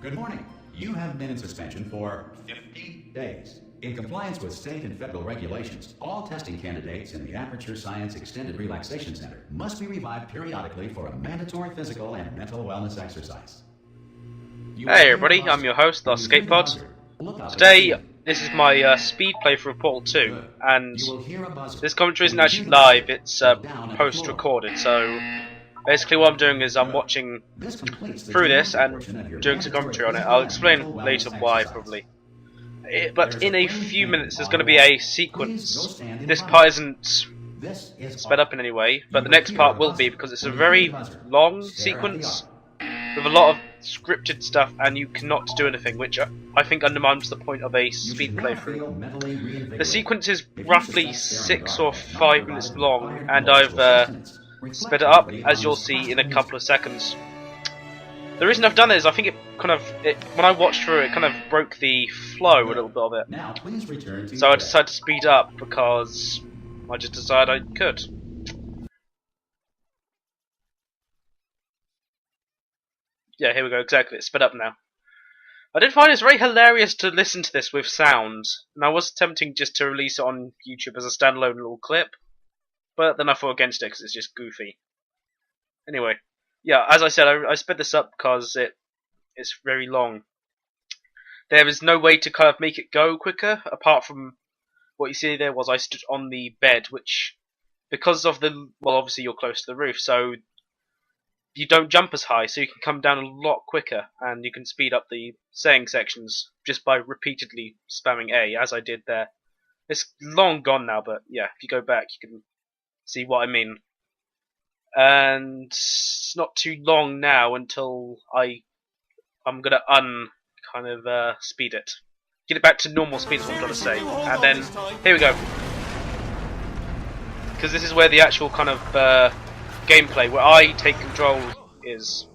Good morning. You have been in suspension for 50 days. In compliance with state and federal regulations, all testing candidates in the Aperture Science Extended Relaxation Center must be revived periodically for a mandatory physical and mental wellness exercise. Hey everybody, I'm your host, LastEscapePod. Today, this is my speed playthrough of Portal 2, and this commentary isn't actually live, it's post-recorded, so basically what I'm doing is I'm watching through this and doing some commentary on it. I'll explain later why, probably. But in a few minutes there's going to be a sequence. This part isn't sped up in any way, but the next part will be, because it's a very long sequence with a lot of scripted stuff and you cannot do anything, which I think undermines the point of a speed playthrough. The sequence is roughly 6 or 5 minutes long, and I've sped it up, as you'll see in a couple of seconds. The reason I've done it is I think when I watched through it kind of broke the flow a little bit of it. So I decided to speed up because I just decided I could. Yeah, here we go, exactly, it's sped up now. I did find it's very hilarious to listen to this with sound, and I was attempting just to release it on YouTube as a standalone little clip, but then I fought against it because it's just goofy. Anyway, yeah, as I said, I sped this up because it's very long. There is no way to kind of make it go quicker, apart from what you see there was I stood on the bed, which, because of well, obviously you're close to the roof, so you don't jump as high, so you can come down a lot quicker, and you can speed up the saying sections just by repeatedly spamming A, as I did there. It's long gone now, but yeah, if you go back you can see what I mean. And it's not too long now until I'm gonna speed it. Get it back to normal speed is what I'm trying to say. And then, here we go. Because this is where the actual kind of gameplay, where I take control, is.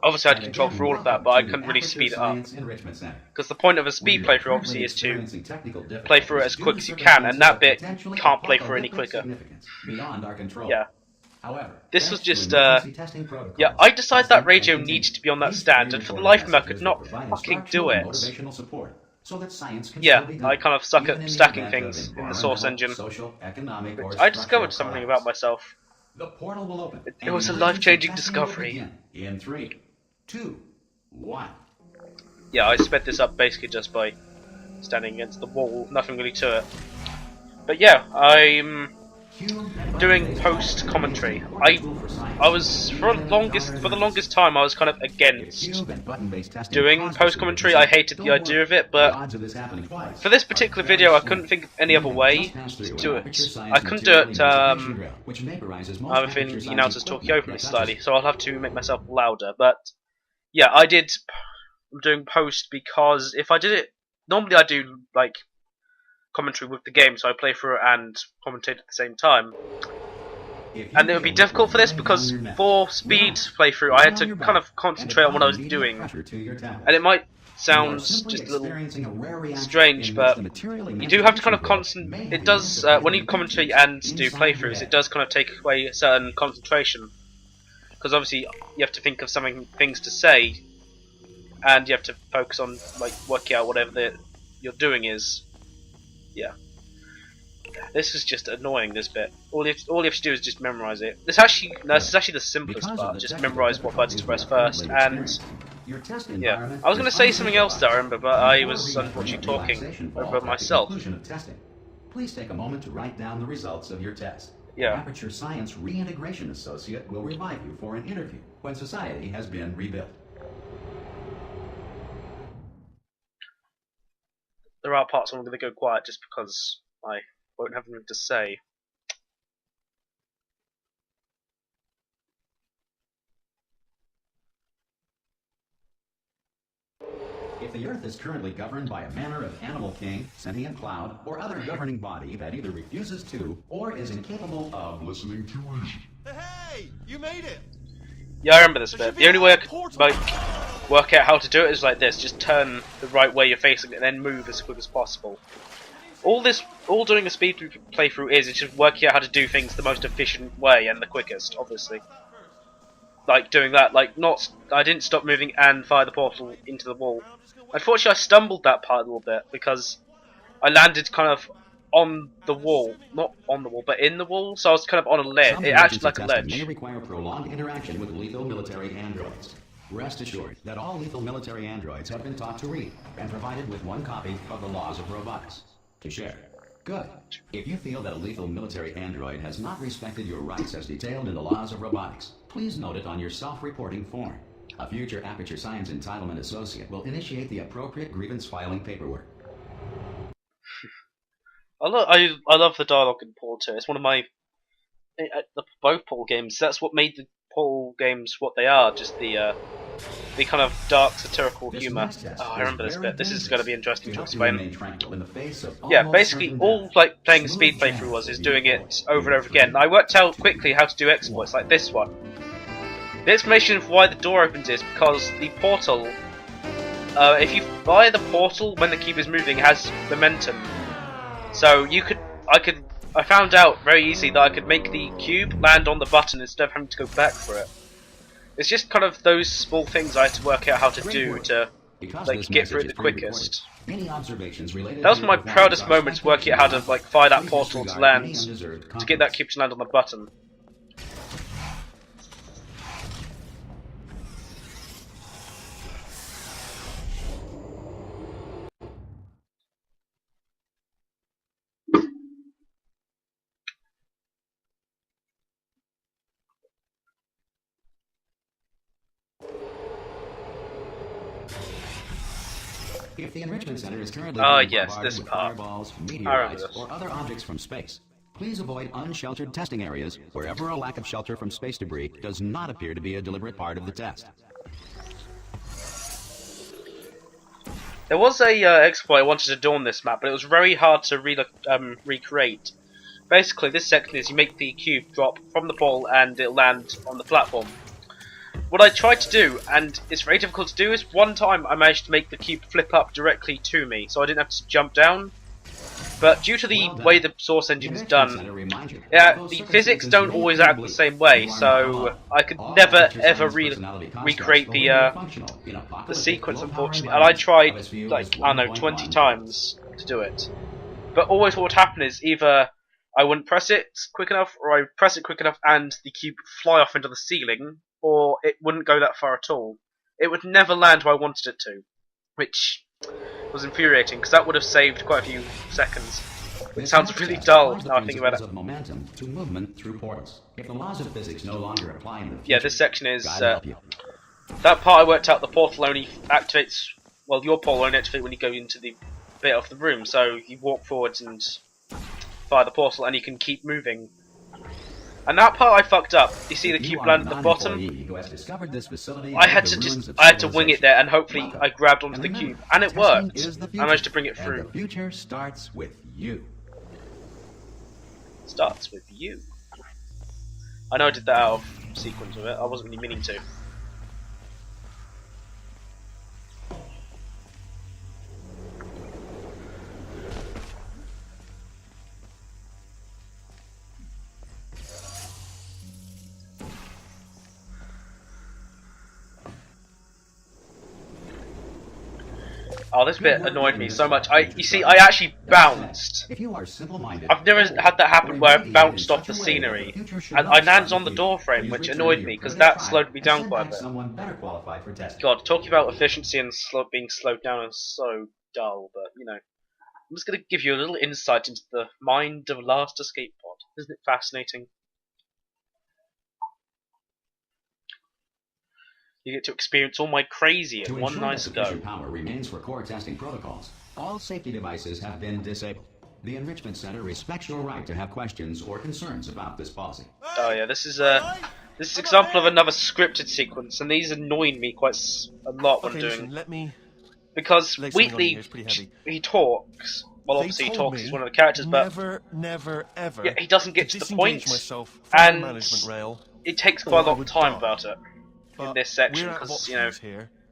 Obviously I had control for all of that, but I couldn't really speed it up. Because the point of a speed playthrough obviously is to play through it as quick as you can, and that bit can't play through any quicker. Yeah. This was just, yeah, I decided that radio needed to be on that stand, and for the life of me I could not fucking do it. Yeah, I kind of suck at stacking things in the Source engine. Which I discovered something about myself. It was a life-changing discovery. In 3, 2, 1. Yeah, I sped this up basically just by standing against the wall, nothing really to it. But yeah, I'm doing post commentary. I was for the longest time I was kind of against doing post commentary. I hated the idea of it, but for this particular video I couldn't think of any other way to do it. I couldn't do it within the announcers talking over me slightly, so I'll have to make myself louder. But yeah, I'm doing post because if I did it normally, I do like commentary with the game, so I play through it and commentate at the same time. And it would be difficult for this because for speed playthrough I had to kind of concentrate on what I was doing. And it might sound just a little strange, but you do have to kind of concentrate. It does, when you commentate and do playthroughs, it does kind of take away a certain concentration. Because obviously you have to think of things to say, and you have to focus on like working out whatever you're doing is. Yeah. This is just annoying, this bit. All you have to do is just memorize it. This is actually the simplest part. Just memorize what buttons to press first, and yeah. I was going to say something else there, I remember, but I was unfortunately talking over myself. Please take a moment to write down the results of your test. Yeah. Aperture Science Reintegration Associate will revive you for an interview when society has been rebuilt. There are parts I'm going to go quiet just because I won't have anything to say. If the Earth is currently governed by a manner of animal king, sentient cloud, or other governing body that either refuses to or is incapable of listening to reason. Hey, you made it! Yeah, I remember this bit. The only way I could work out how to do it is like this: just turn the right way you're facing it, and then move as quick as possible. All doing a speed playthrough is just working out how to do things the most efficient way and the quickest, obviously. like doing that. Like I didn't stop moving and fire the portal into the wall. Unfortunately, I stumbled that part a little bit because I landed kind of on the wall, not on the wall, but in the wall. So I was kind of on a ledge. Some It acted emergency like a testing ledge. may require prolonged interaction with lethal military androids. Rest assured that all lethal military androids have been taught to read and provided with one copy of the laws of robotics to share. Good. If you feel that a lethal military android has not respected your rights as detailed in the laws of robotics, please note it on your self-reporting form. A future Aperture Science Entitlement Associate will initiate the appropriate grievance filing paperwork. I love the dialogue in Portal 2. It's one of my both Portal games. That's what made the Portal games what they are. Just the kind of dark satirical humour. Oh, I remember this bit. This is going to be interesting to explain. Yeah, basically all like playing a speed playthrough is doing it over and over again. I worked out quickly how to do exploits like this one. The explanation of why the door opens is because the portal. If you fire the portal when the cube is moving, it has momentum. So I found out very easily that I could make the cube land on the button instead of having to go back for it. It's just kind of those small things I had to work out how to do to like get through it the quickest. That was my proudest moments, working out how to like fire that portal to land, to get that cube to land on the button. If the enrichment center is currently yes, bombarded this with part. fireballs, meteorites, or other objects from space, please avoid unsheltered testing areas wherever a lack of shelter from space debris does not appear to be a deliberate part of the test. There was a exploit I wanted to do on this map, but it was very hard to recreate. Basically, this section is you make the cube drop from the ball and it'll land on the platform. What I tried to do, and it's very difficult to do, is one time I managed to make the cube flip up directly to me, so I didn't have to jump down. But due to the way the source engine is done, the physics don't always act the same way, so I could never ever recreate the sequence, unfortunately. And I tried, like, I don't know, 20 times to do it. But always what would happen is either I wouldn't press it quick enough, or I would press it quick enough and the cube would fly off into the ceiling, or it wouldn't go that far at all. It would never land where I wanted it to, which was infuriating, because that would have saved quite a few seconds. It sounds really dull now I think about it. Of momentum to movement through portals. If the laws of physics no longer apply in the future, yeah, this section is that part I worked out. The portal only activates. Well, your portal only activates when you go into the bit of the room. So you walk forwards and fire the portal, and you can keep moving. And that part I fucked up. You see the cube land at the bottom? I had to wing it there, and hopefully I grabbed onto the cube, and it worked. I managed to bring it through. And the future starts with you. Starts with you. I know I did that out of sequence of it. I wasn't really meaning to. Oh, this bit annoyed me so much. You see, I actually bounced. If you are simple-minded, I've never had that happen where I bounced off the scenery, and I landed on the door frame, which annoyed me because that slowed me down quite a bit. Someone better qualified for testing. God, talking about efficiency and being slowed down is so dull, but you know, I'm just going to give you a little insight into the mind of LastEscapePod. Isn't it fascinating? You get to experience all my crazy in one nice go. Sufficient power remains for core testing protocols. All safety devices have been disabled. The Enrichment Center respects your right to have questions or concerns about this policy. Oh yeah, this is an example of another scripted sequence, and these annoyed me quite a lot when doing. Because Wheatley, he talks. Well, obviously he talks. He's one of the characters, but never, ever. Yeah, he doesn't get to the point, and it takes quite a lot of time about it. In this section, because you know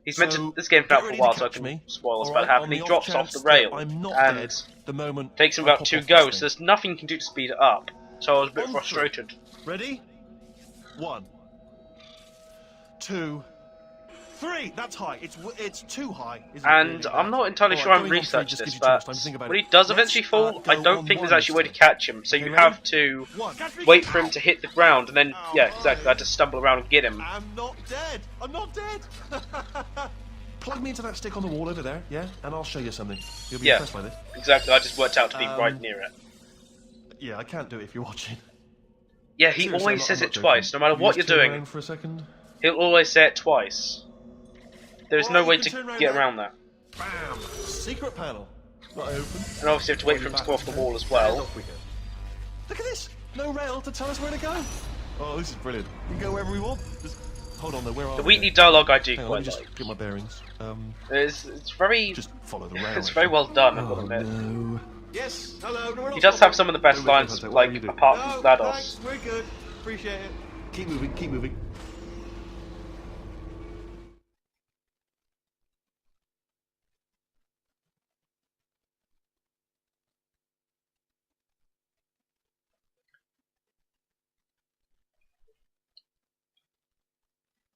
he's meant to. This game's been out for a while, so I can spoil what's about to happen. He drops off the rail and takes him about 2 goes. So there's nothing you can do to speed it up. So I was a bit frustrated. Ready? 1. 2, 3. That's high. It's too high. Isn't it, And really, I'm Matt? not entirely All sure right, I'm going on 3 researched just this, gives you too much but time to think about when it. he does Let's, eventually fall, I go don't on think there's one actually a way to instead. catch him. So Okay, you ready? have to 1. wait for him to hit the ground, and then, yeah, exactly, I had to stumble around and get him. I'm not dead. I'm not dead. Plug me into that stick on the wall over there, yeah? And I'll show you something. You'll be Yeah. impressed by this. Exactly, I just worked out to be right near it. Yeah, I can't do it if you're watching. Yeah, he Seriously, always I'm says not it joking. twice, no matter Can you what just you're turn doing. around for a second? He'll always say it twice. There's Alright, no you way can to turn around get now. around that. Bam! Secret panel. Not open. And obviously you have to wait for him to go off the wall as well. Look at this! No rail to tell us where to go. Oh, this is brilliant. We can go wherever we want. Just hold on though, where are The we? Wheatley dialogue I do Hang on, let me quite just like. get my bearings. It's very Just follow the rail. it's very well done, I've got to Oh admit. no. Yes. Hello. No, we're not He does have stopping. some of the best Don't make lines, contact, like whatever you do. apart No, from GLaDOS. thanks. We're good. Appreciate it. Keep moving, keep moving.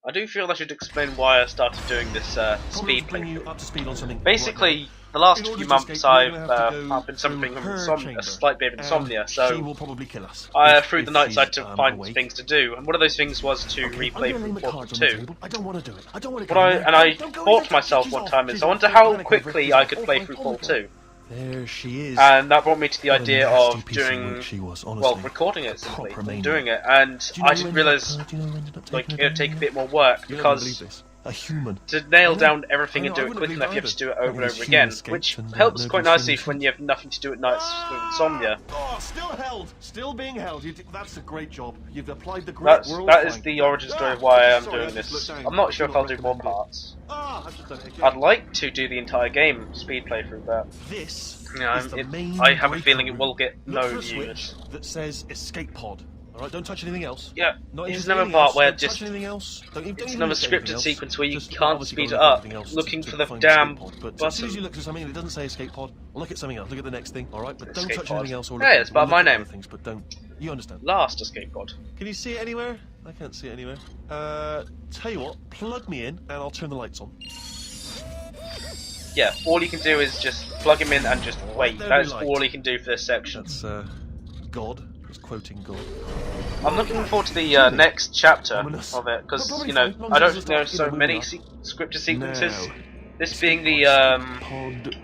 I do feel I should explain why I started doing this Probably speed to bring you playthrough. up to speed on something. Basically, the last In order few to months escape, you're gonna have to I've go been suffering through from her a chamber, slight bit of insomnia, and she so will probably kill us. through the nights I had to she's, find awake. things to do, and one of those things was to Okay, I'm replay gonna lay from my 4 cards to on the 2. table. I don't want to do it. I don't want to What I Don't go thought in to there. myself She's one off. time is, She's I off. wonder Don't how panic over it. quickly She's I off. could Oh, play fine, through oh 4 my 2. There she is. And that brought me to the What a idea nasty of piece of doing, work she was, well, honestly. recording it Proper simply, maniac. doing it, and Do you know I who didn't ended realise, up- do you know who ended up like, taking it her would take a down? bit more work, You're not gonna believe because this. A human. to nail I know. down everything I and know, do I it wouldn't quick believe enough, it you have to do it either. over All and these over human again, escapes which and, helps no quite good nicely solution. when you have nothing to do at nights with insomnia. Oh, still held. Still being held. That's a great job. You've applied the grit. That is the origin story of why I'm doing this. I'm not sure if I'll do more parts. I've just done it again. I'd like to do the entire game speed playthrough, but This you know, is the main I have a breaker feeling it room. will get Look no for a views. switch that says escape pod. All right, don't touch anything else. Yeah, Not this is anything another else. part where Don't just touch anything else. Don't it's even another look at anything scripted else. sequence where you Just can't obviously speed it gotta look at up, everything else looking to for the find damn escape pod. But as soon as button. you look for something that doesn't say escape pod, look at something else. Look at the next thing. All right, but don't Escape touch pod. anything else. Or Yeah, look it's about look my at other name. things, but don't. You understand? LastEscapePod. Can you see it anywhere? I can't see it anywhere. Tell you what, plug me in and I'll turn the lights on. Yeah, all you can do is just plug him in and just wait. There That's we light. all you can do for this section. That's God. That's quoting God. I'm looking forward to the next chapter Ominous. of it, because, Probably you know, fine, long I as don't it's know not, so moving many on. scripted sequences. Now. This being the, Pod.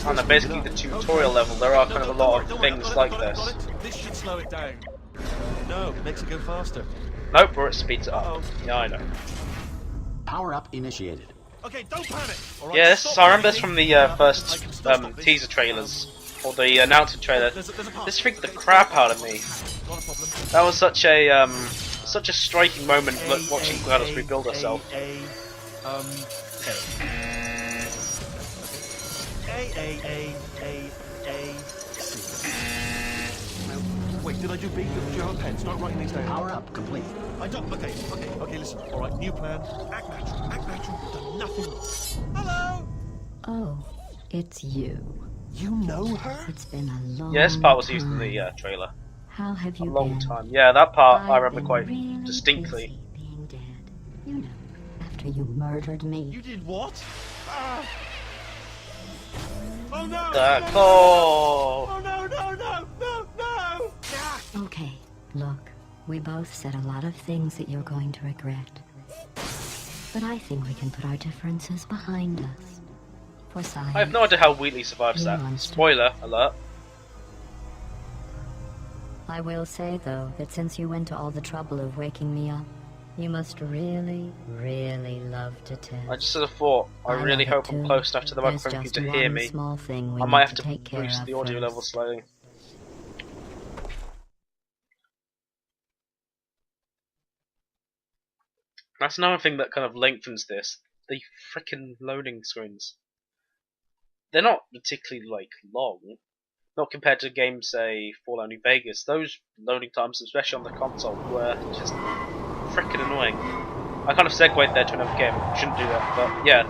I know, basically the tutorial level, there are kind of a lot of things like this. This should slow it down. No, it makes it go faster. Nope, or it speeds it up. Uh-oh. Yeah, I know. Power up initiated. Okay, don't panic. All right, Yeah, this, stop I remember this panicking. from the I can first still stop this. teaser trailers, or the announcement trailer. There's a part. This freaked the crap out of me. Not a problem. That was such a striking moment, watching GLaDOS rebuild herself. C. Wait, did I do B? Do you have a pen? Start writing these down. Power up complete. I don't. Okay, listen. All right, new plan. Act natural. Act natural. You've done nothing wrong. Hello. Oh, it's you. You know her? It's been a long Yeah, this part was used in time. the trailer. How have A you long been? time. Yeah, that part I I've remember been quite really distinctly. busy being dead. You know, after you murdered me. You did what? Ah. Oh no! Oh! Oh no! No! No! No! No! Ah. Okay, look, we both said a lot of things that you're going to regret. But I think we can put our differences behind us. For science. I have no idea how Wheatley survives You that. monster. Spoiler alert. I will say, though, that since you went to all the trouble of waking me up, you must really, really love to tell. I just sort of thought, I really love hope it I'm too. close enough to the There's microphone for you just to hear one me. small thing we I might need have to take care boost of the audio first. level slightly. That's another thing that kind of lengthens this. The frickin' loading screens. They're not particularly, like, long. Not compared to games, say, Fallout New Vegas. Those loading times, especially on the console, were just frickin' annoying. I kind of segued there to another game. Shouldn't do that, but yeah.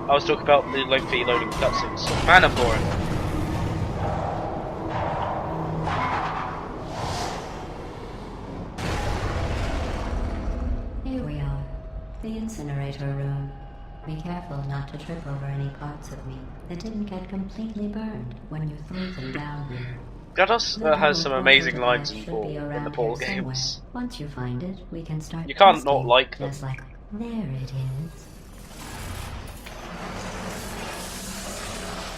I was talking about the lengthy loading cutscenes. Man, I'm boring. Here we are. The incinerator room. Be careful not to trip over any parts of me that didn't get completely burned when you threw them down here. GLaDOS The has little some portal amazing lines device in, should be in the around Paul here somewhere. games. Once you find it, we can start You can't testing, not like them. just like, there it is.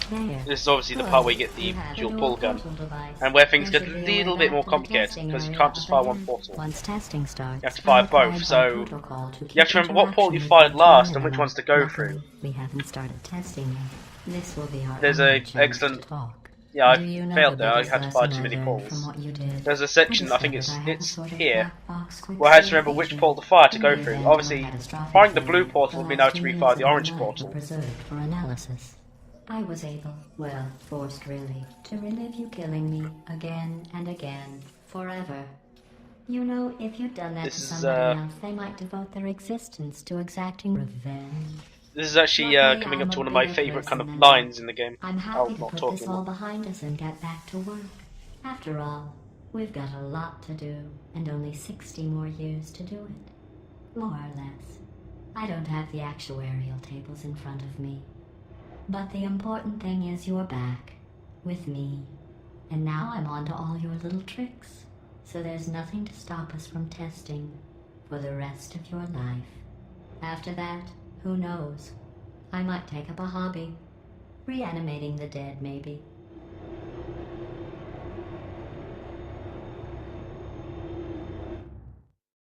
There. This is obviously the Good. part where you get the You have a dual dual pull gun, portal device. and where things There get a should be a little way bit more back to the complicated testing because you area can't just up fire ahead. one portal. Once testing starts, You have to fire I'm required both, by so protocol to you have to keep remember what port you interaction fired with last each and which other. ones to go Luckily, through. we haven't started testing yet. This will be our There's only a chance excellent- to talk. Yeah, Do you I know failed the there. I biggest had to fire lesson too I many learned poles. from what you did? There's a section, I think discovered I had a it's sort of here, black box quick where I had to remember which save port to fire to in go the through. event of a Obviously, catastrophic firing the failure, blue portal would mean I have to 2 refire minutes the of orange night portal. were preserved for analysis. I was able, well, forced really, to relive you killing me again and again, forever. You know, if you'd done that This to is, somebody else, they might devote their existence to exacting revenge. This is actually Luckily, coming I'm up to a one of my bigger favourite kind person of than lines in the game. I'm Oh, happy to not put talking this all about. behind us and get back to work. After all, we've got a lot to do, and only 60 more years to do it. More or less. I don't have the actuarial tables in front of me. But the important thing is you're back, with me. And now I'm on to all your little tricks. So there's nothing to stop us from testing for the rest of your life. After that, who knows? I might take up a hobby. Reanimating the dead, maybe.